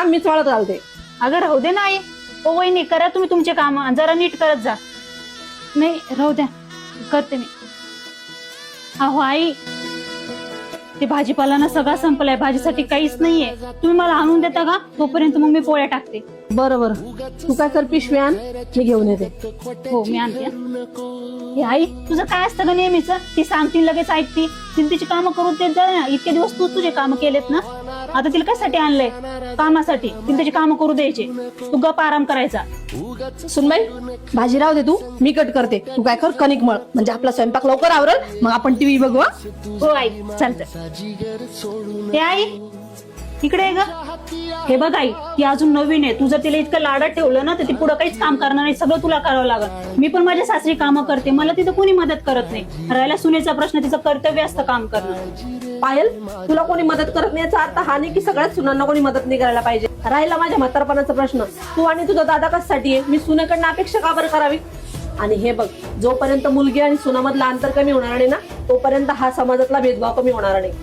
थांब मीच वाळत घालते. अगं राहू दे ना आई. ओ वहिनी करा तुम्ही तुमचे काम, जरा नीट करत जा. नाही राहू द्या, करते मी. अहो आई, ते भाजीपाला ना सगळा संपलाय, भाजीसाठी काहीच नाहीये. तुम्ही मला आणून देता का? तोपर्यंत मग मी पोळ्या टाकते. बरं बरं, तू काय कर, पिशवी आण, मी घेऊन येते. हो मी आणते. हे आई, तुझं काय असतं ग नेहमीच? ती सांगतील लगेच ऐकती. तिला तिची कामं करून देत जा ना. इतके दिवस तू तुझे काम केलेत ना, आता तिला कशासाठी आणलंय? कामासाठी. तिला त्याची कामं करू द्यायचे, तू गप आराम करायचा. सुनबाई, भाजी राहू दे, तू मी कट करते. तू काय कर, कणिक मळ, म्हणजे आपला स्वयंपाक लवकर आवरल, मग आपण टीव्ही बघू. हो आई, चालतं. हे आई, इकडे आहे ग. हे बघ आई, ती अजून नवीन आहे. तू जर तिला इतकं लाडात ठेवलं ना तर ती पुढे काहीच काम करणार नाही. सगळं तुला करावं लागल. मी पण माझ्या सासरी कामं करते, मला तिथं कोणी मदत करत नाही. राहिला सुनेचा प्रश्न, तिचं कर्तव्य असतं काम करणं. पायल, तुला कोणी मदत करत नाही याचा अर्थ हा नाही की सगळ्याच सुनांना कोणी मदत नाही करायला पाहिजे. राहिला माझ्या म्हातारपणाचा प्रश्न, तू आणि तुझा दादा कशासाठी आहे? मी सुनेकडनं अपेक्षा का बरं करावी? आणि हे बघ, जोपर्यंत मुलगी आणि सुनामधलं अंतर कमी होणार नाही ना, तोपर्यंत हा समाजातला भेदभाव कमी होणार नाही.